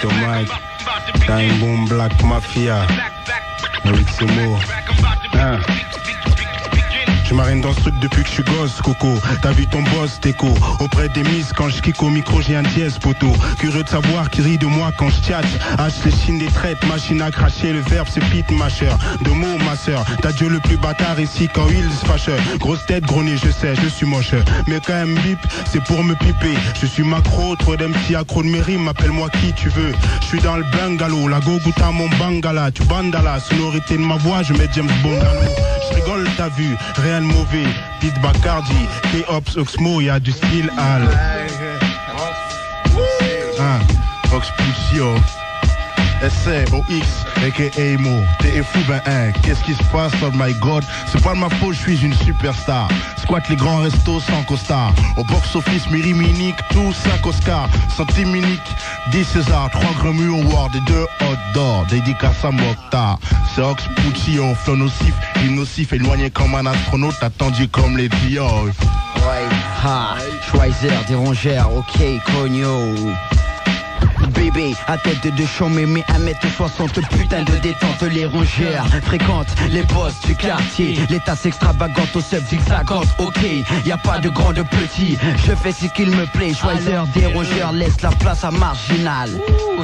your mic. Time Boom Black Mafia. Avec ces mots. Je marine dans ce truc depuis que je suis gosse, Coco. T'as vu ton boss, Teco. Auprès des miss, quand je kick au micro, j'ai un dièse, poteau. Curieux de savoir qui rit de moi quand je tchatche. Hache les chines des traites, machine à cracher. Le verbe c'est pit, ma chère. De mots, ma sœur. T'as Dieu le plus bâtard ici quand il se fâche. Grosse tête, gros nez, je sais, je suis moche. Mais quand même bip, c'est pour me piper. Je suis macro, trop d'un petit accro de mes rimes. Appelle-moi qui tu veux. Je suis dans le bungalow, la go goûte à mon bangala. Tu bandala, sonorité de ma voix, je mets James Bongalo. Je rigole, t'as vu, réel mauvais. Pete Bacardi, K-Ops, Oxmo, y'a du style Al. Ox Puccio, SCOX, a.k.a. Mo. T'es fou, ben hein, qu'est-ce qui se passe, oh my god. C'est pas de ma faute, je suis une superstar. Squatte les grands restos sans costard. Au box-office, Miri-Minique, tout 5 Oscars. Centiminique, 10 César, 3 Grammy Awards et 2 Hot d'or. Dédicace à Mokhtar. C'est Ox Puccio, flow nocif, nocif, éloigné comme un astronaute, attendu comme les dios. Ouais, Schweizer, des rongères, ok, Cogno. Bébé, à tête de chômé, mais 1m60, putain de détente, les rongères fréquentent les boss du quartier. Les tasses extravagantes au sub zigzagante, ok, y a pas de grand de petit, je fais ce qu'il me plaît. Choisir des rongeurs laisse la place à Marginal.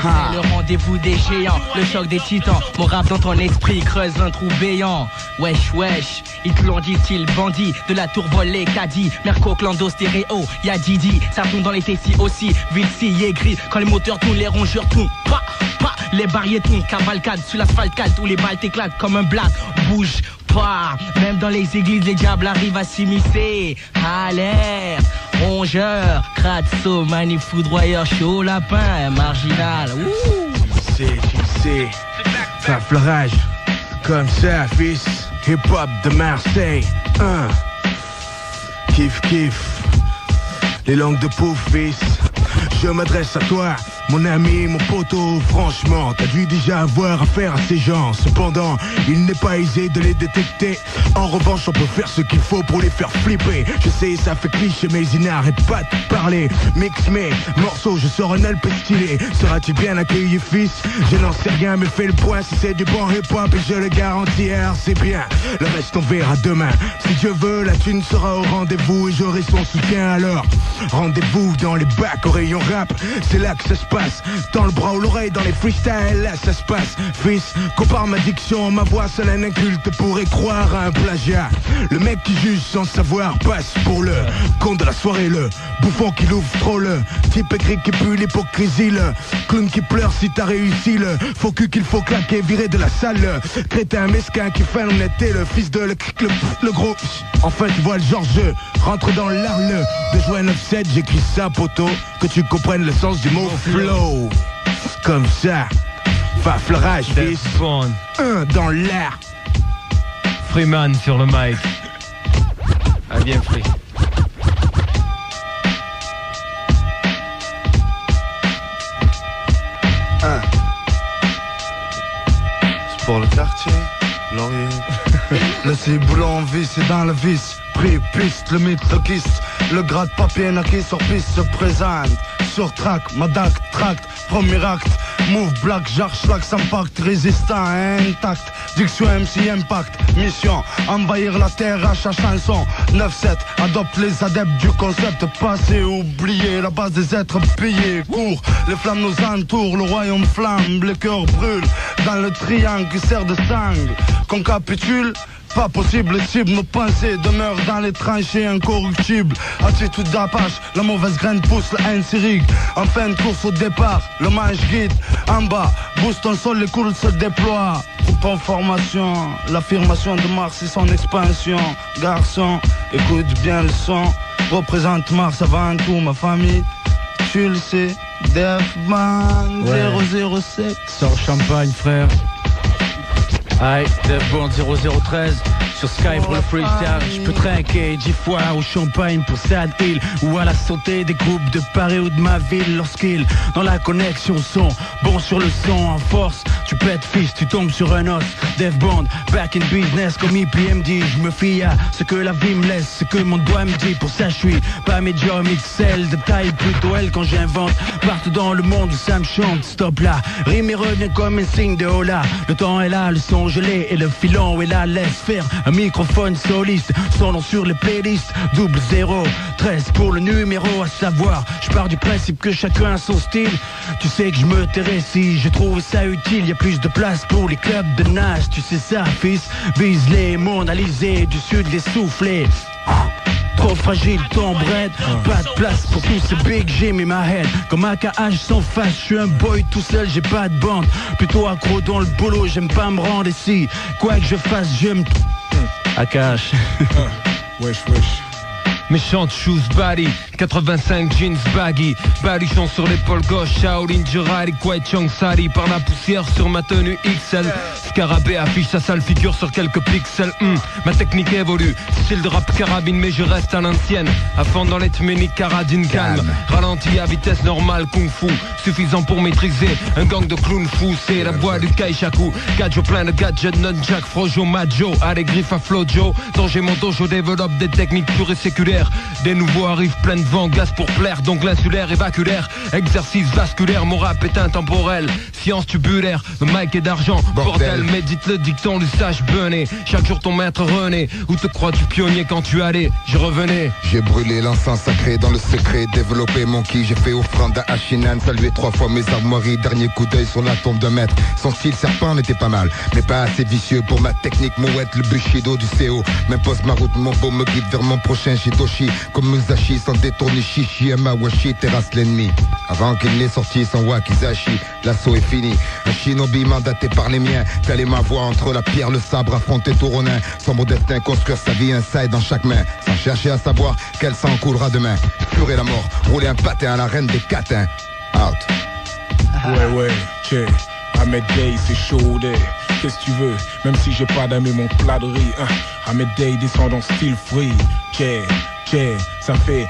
C'est le rendez-vous des géants, le choc des titans. Mon rap dans ton esprit creuse un trou béant. Wesh wesh, ils te l'ont dit style bandit. De la tour volée caddie, Merco, Clando, stéréo, y'a Didi. Ça tourne dans les Tessis aussi, Vilsi, gris. Quand les moteurs tournent, les rongeurs tournent. Pa, pa, les barrières tournent, cavalcade. Sur l'asphalte calde, où les balles t'éclatent comme un blague. Bouge pas, même dans les églises, les diables arrivent à s'immiscer. Alerte, rongeur, Kratso, manif foudroyeur, chaud lapin, Marginal. Tu sais, ça fleurage, comme ça, fils. Hip-hop de Marseille, kiff kiff, les langues de pouf, fils. Je m'adresse à toi, mon ami, mon poteau. Franchement, t'as dû déjà avoir affaire à ces gens. Cependant, il n'est pas aisé de les détecter. En revanche, on peut faire ce qu'il faut pour les faire flipper. Je sais, ça fait cliché, mais ils n'arrêtent pas de parler. Mix mes morceaux, je sors un LP stylé. Seras-tu bien accueilli, fils? Je n'en sais rien, mais fais le point si c'est du bon hip-hop. Et je le garantis, c'est bien. Le reste, on verra demain. Si Dieu veut, la thune sera au rendez-vous et j'aurai son soutien alors. Rendez-vous dans les bacs au rayon rap, c'est là que ça se passe. Dans le bras ou l'oreille, dans les freestyles, là ça se passe. Fils, compare ma diction, ma voix seul un inculte pourrait croire à un plagiat. Le mec qui juge sans savoir passe pour le con de la soirée, le bouffon qui l'ouvre trop, le type écrit qui pue l'hypocrisie, le clown qui pleure si t'as réussi, le faux cul qu'il faut claquer, virer de la salle, le crétin mesquin qui fait l'honnêteté, le fils de le gros. Enfin tu vois le genre jeu, rentre dans l'arle de jouer 9-7, j'écris ça poteau, que tu comprennes le sens du mot flow. Comme ça, fleurage, fils. Dans l'air. Freeman sur le mic. Ah bien Free. C'est pour le quartier, Laurier. Le ciboulot en vis, c'est dans le vice. Prix, piste, le mythe, le kiss. Le gras de papier naqué sur piste se présente. Sur track, Madak, tract, premier acte. Move, black, jarschlag, impact, résistant, intact. Diction MC Impact, mission, envahir la terre à chaque chanson. 9-7, adopte les adeptes du concept. Passé, oublié, la base des êtres pillés. Cours, les flammes nous entourent, le royaume flambe, les cœurs brûlent. Dans le triangle qui sert de sangle, qu'on capitule. Pas possible, cible, nos pensées demeurent dans les tranchées incorruptibles. Attitude d'apache, la mauvaise graine pousse, la haine s'irrigue. En fin de course au départ, le manche guide. En bas, booste ton sol, les coudes se déploient. Groupe en formation, l'affirmation de Mars et son expansion. Garçon, écoute bien le son. Représente Mars avant tout, ma famille. Tu le sais, Defman 007. Sors champagne frère. Aïe, Defband 0013 Sur Sky pour le freestyle, je peux trinquer 10 fois au champagne pour Sad Hill, ou à la santé des groupes de Paris ou de ma ville. Lorsqu'ils, dans la connexion, sont bons sur le son, en force, tu pètes fils, tu tombes sur un os. Dev Band, back in business comme IPMD. Je me fie à ce que la vie me laisse, ce que mon doigt me dit. Pour ça je suis pas médium XL, de taille plutôt L quand j'invente. Partout dans le monde ça me chante, stop là. Rime et revient comme un signe de hola. Le temps est là, le son gelé et le filon est là. Laisse faire un microphone soliste, son nom sur les playlists. 013 pour le numéro à savoir. Je pars du principe que chacun a son style. Tu sais que je me tairais si je trouve ça utile. Y a plus de place pour les clubs de nage. Tu sais ça fils, vise les mondes alizés du sud les soufflés. Trop fragile, ton bread, pas de place pour tous ces big Jim in my head. Comme AKH sans face, je suis un boy tout seul, j'ai pas de bande. Plutôt accro dans le boulot, j'aime pas me rendre ici. Quoi que je fasse, je me... AKH. Wesh. Méchante shoes body, 85 jeans baggy, baluchon sur l'épaule gauche, Shaolin Jirari, Kwai Chong Sari, par la poussière sur ma tenue XL. Scarabée affiche sa sale figure sur quelques pixels. Ma technique évolue, style de rap carabine, mais je reste à l'ancienne. À fond dans les tméniques, caradine calme, ralenti à vitesse normale, kung fu, suffisant pour maîtriser un gang de clowns fous. C'est la voix du Kaishaku, gadget plein de gadgets, non-jack, frojo, majo, à les griffes à flojo. Danger mon dojo développe des techniques pures et séculaires. Des nouveaux arrivent plein de vent, gaz pour plaire, donc l'insulaire évaculaire. Exercice vasculaire, mon rap est intemporel. Science tubulaire, le mic est d'argent. Bordel, médite le dicton du sage bené. Chaque jour ton maître renaît. Où te crois-tu pionnier quand tu allais? Je revenais. J'ai brûlé l'encens sacré dans le secret. Développé mon ki, j'ai fait offrande à Hashinan. Salué 3 fois mes armoiries. Dernier coup d'œil sur la tombe d'un maître. Son style serpent n'était pas mal, mais pas assez vicieux pour ma technique mouette. Le bushido du CO m'impose ma route, mon beau me guide vers mon prochain Shidoshi. Comme Musashi sans détourner Shishi, Amawashi terrasse l'ennemi. Avant qu'il n'ait sorti son Wakizashi, l'assaut est fini. Un shinobi mandaté par les miens. Caler ma voix entre la pierre, le sabre, affronter tout Ronin. Son beau destin, construire sa vie inside dans chaque main. Sans chercher à savoir quel sang coulera demain. Fuir la mort, rouler un patin à la reine des catins. Out. Ouais, check. Ahmed Day, c'est chaud, qu'est-ce que tu veux? Même si j'ai pas d'amis, mon plat de riz. Ahmed Day descend en style free. Ça fait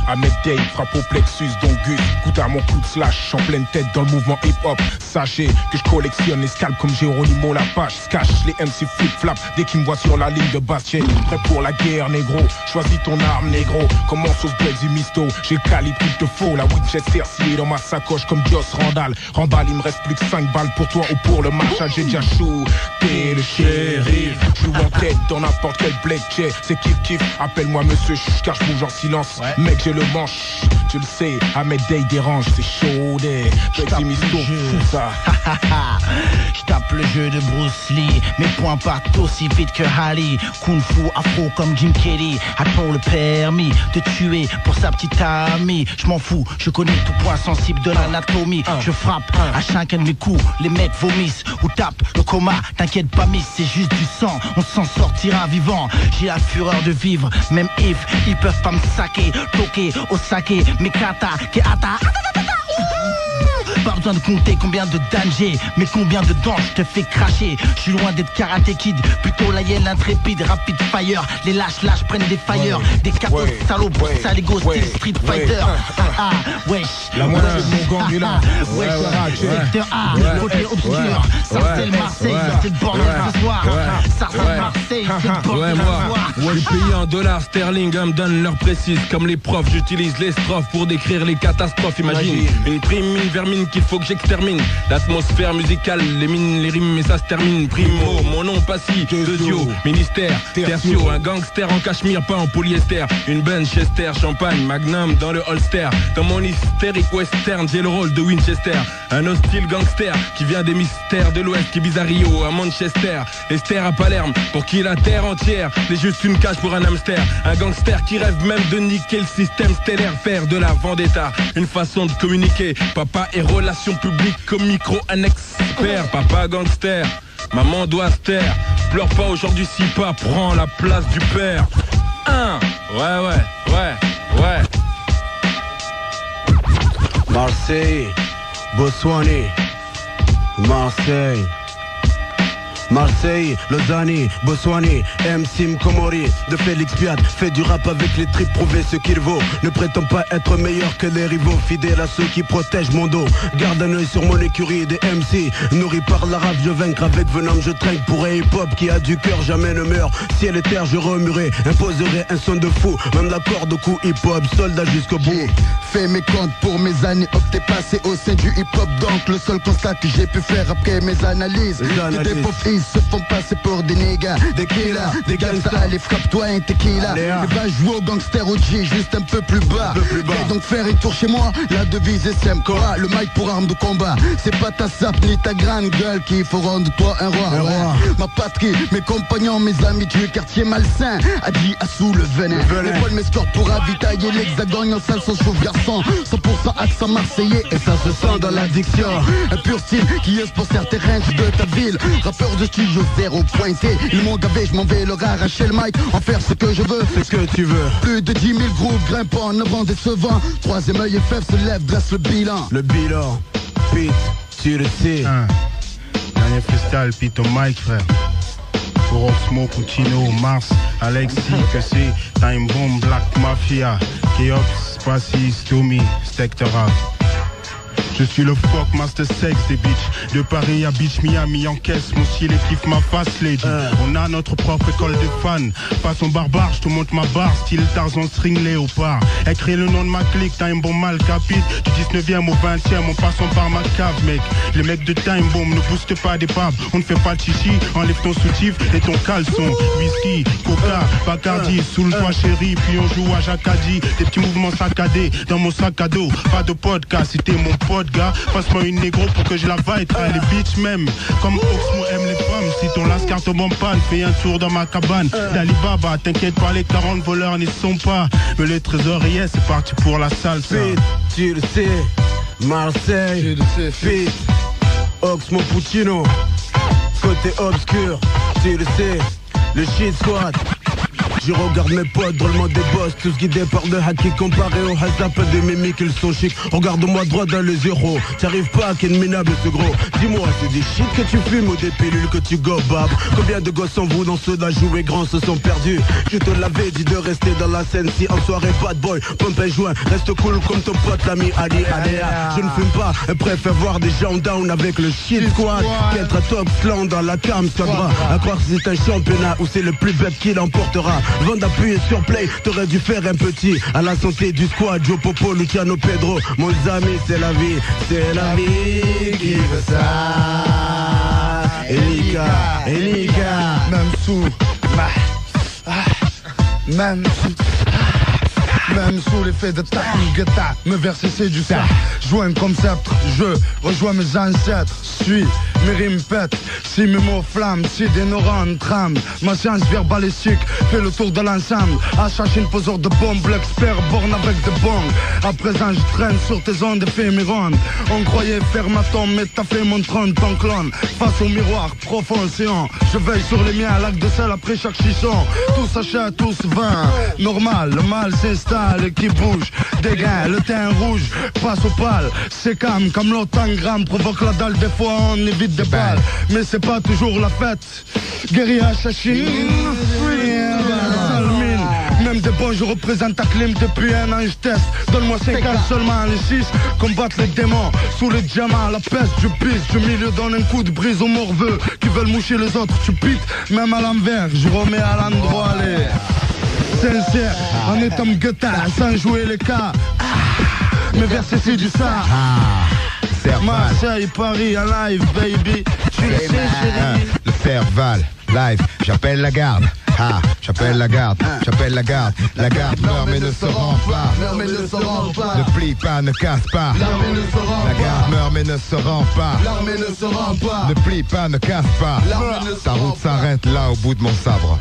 Ahmed Day frappe au plexus d'Ongus. Goûte à mon coup de slash en pleine tête dans le mouvement hip-hop. Sachez que je collectionne les scalps comme Géronimo Lapage. Cache les MC flip-flap dès qu'ils me voient sur la ligne de basket. Prêt pour la guerre, négro. Choisis ton arme, négro. Commence au Blaze du Misto. J'ai le calibre qu'il te faut. La Winchester sciée dans ma sacoche comme Joss Randall. Il me reste plus que 5 balles pour toi ou pour le marchand. J'ai déjà shooté le shérif. Joue en tête dans n'importe quel bled. C'est kiff. Appelle-moi monsieur car je bouge en silence. Mec, j'ai le manche, tu le sais, Ahmed Day dérange, c'est chaud, petit misto, fou ça. Je tape le jeu de Bruce Lee, mes points partent aussi vite que Ali. Kung Fu afro comme Jim Kelly, a-t-on le permis de tuer pour sa petite amie? Je m'en fous, je connais tout point sensible de l'anatomie. Je frappe à chacun de mes coups, les mecs vomissent ou tapent le coma. T'inquiète pas miss, c'est juste du sang, on s'en sortira vivant. J'ai la fureur de vivre, même if ils peuvent pas me saquer, toquer au saké, mes kata, qui ata. Pas besoin de compter combien de dangers, mais combien de dents je te fais cracher. Je suis loin d'être karaté kid, plutôt la hyène intrépide, rapid fire. Les lâches prennent des fire, des capos salauds pour ça les go style Street Fighter. Wesh, la moitié de mon gang est là. Secteur A, côté obscur, Sarcelles Marseille, c'est le bordel ce soir. Sarcelles Marseille, c'est le bordel ce soir. Ouais, je paye en dollars sterling, me donne l'heure précise. Comme les profs, j'utilise les strophes pour décrire les catastrophes. Imagine, une prime, une vermine qu'il faut que j'extermine. L'atmosphère musicale, les mines, les rimes, mais ça se termine. Primo, mon nom passif, Dio, ministère, tertio, un gangster en cachemire, pas en polyester. Une Benchester, champagne, magnum dans le holster. Dans mon hystérique western, j'ai le rôle de Winchester. Un hostile gangster qui vient des mystères de l'Ouest, qui vise à Rio, à Manchester. Esther à Palerme, pour qui la terre entière n'est juste une cage pour un hamster. Un gangster qui rêve même de niquer le système stellaire, faire de la vendetta une façon de communiquer. Papa et relations publiques comme micro annexe père. Papa gangster, maman doit se taire. Pleure pas aujourd'hui si pas prend la place du père. Ouais. Marseille, Botswana, Marseille. Marseille, Lausanne, Botswana, MC Komori, de Félix Piat, fait du rap avec les tripes, prouver ce qu'il vaut. Ne prétend pas être meilleur que les rivaux, fidèle à ceux qui protègent mon dos. Garde un œil sur mon écurie des MC, nourri par la rap, je vaincre avec venom, je trinque pour un hip-hop qui a du cœur, jamais ne meurt. Ciel et terre, je remuerai, imposerai un son de fou, même la corde au cou hip-hop, soldat jusqu'au bout. Fais mes comptes pour mes années opté passé au sein du hip-hop, donc le seul constat que j'ai pu faire après mes analyses, que des pauvres filles se font passer pour des niggas, des killers, des gangsters, allez frappe-toi un tequila. Et va jouer au gangster au G, juste un peu plus bas. Viens donc faire un tour chez moi, la devise est simple, quoi, le mic pour arme de combat. C'est pas ta sape ni ta grande gueule qui feront de toi un roi, ouais. Ma patrie, mes compagnons, mes amis du quartier malsain, Adi Assou le venin. Les poils m'escortent pour ravitailler l'hexagone, en salle son chauve garçon, 100% accent marseillais et ça se sent dans l'addiction. Un pur style qui est pour certains ranges de ta ville. Rappeur de studio zéro pointé, ils m'ont gavé, je m'en vais leur arracher le mic, en faire ce que je veux. C'est ce que tu veux. Plus de 10 000 groupes grimpant, 9 ans décevant. Troisième œil FF se lève, dresse le bilan. Le bilan, Pete, tu le sais. Dernier freestyle, Pete au mic, frère. Pour Oxmo, Puccino, Mars, Alexis, que c'est Time Bomb, Black Mafia, Keops, Spacy, Stomy, Stectora. Je suis le fuck master sex des bitches. De Paris à Beach Miami en caisse. Mon style kiffe ma face lady. On a notre propre école de fans. Pas son barbare, je te montre ma barre. Style Tarzan string léopard. Écris le nom de ma clique, Time Bomb mal capite. Du 19e au 20e en passant par ma cave mec. Les mecs de Time Bomb ne boostent pas des papes. On ne fait pas de chichi, enlève ton soutif et ton caleçon. Whisky, coca, Bacardi, soule-toi chérie. Puis on joue à Jacadi. Des petits mouvements saccadés dans mon sac à dos. Pas de podcast, c'était mon pote gars, passe-moi une négro pour que je la vaille. Les bitches même, comme Oxmo aime les femmes. Si ton lascar tombe en panne, fais un tour dans ma cabane d'Alibaba, t'inquiète pas, les 40 voleurs n'y sont pas. Mais les trésoriers, c'est parti pour la salsa. Pete, tu le sais, Marseille, Pete, Oxmo Puccino, côté obscur, tu le sais, le shit squad. Je regarde mes potes, drôlement des boss, tous guidés par le hacky comparé au hasap des mimiques, ils sont chics. Regarde-moi droit dans les zéros, t'arrives pas à qu'un minable ce gros. Dis-moi, c'est des shit que tu fumes ou des pilules que tu gobabs? Combien de gosses en vous dans ceux d'à jouer grand se sont perdus? Je te l'avais dit de rester dans la scène si en soirée bad boy, pompe un joint, reste cool comme ton pote l'ami Ali Adea. Je ne fume pas, et préfère voir des gens down avec le shit squad qu'être à top slant dans la cam squadra. À croire que c'est un championnat où c'est le plus bête qui l'emportera. Avant d'appuyer sur play, t'aurais dû faire un petit. À la santé du squad, Joe Popo, Luciano Pedro. Mon ami, c'est la vie qui veut ça. Elika, même sous même sous l'effet de Takugeta, me verser c'est du ça. Joue un concept, je rejoins mes ancêtres. Suis, mes rimes pètent, si mes mots flamment, si des neurones trament. Ma science verbalistique fait le tour de l'ensemble. À chercher une poseur de bombe, l'expert borne avec des bongs. À présent je traîne sur tes ondes et fais mes rondes. On croyait faire ma tombe, mais t'as fait mon trône, ton clone. Face au miroir, profond océan. Je veille sur les miens, lac de sel après chaque chichon. Tous achètent, tous vin. Normal, le mal s'installe et qui bouge, des gains, le teint rouge, passe au pâle, c'est calme comme l'autangramme, provoque la dalle, des fois on évite des balles, mais c'est pas toujours la fête, guérilla chachine, même des bons, je représente ta clim depuis un an, je teste, donne-moi 5 ans seulement, les 6, combattre les démons, sous les diamants, la peste, je pisse, je milieu donne un coup de brise aux morveux, qui veulent moucher les autres, tu piques, même à l'envers, je remets à l'endroit, les... Sincère, en étant guetard, sans jouer les cas. Mes versets c'est du ça. Marseille, Paris, en live, baby. Tu le sais, chérie. Le Serval, live, j'appelle la garde. J'appelle la garde, j'appelle la garde. La garde meurt mais ne se rend pas. Ne plie pas, ne casse pas. La garde meurt mais ne se rend pas. Ne plie pas, ne casse pas. Ta route s'arrête là au bout de mon sabre.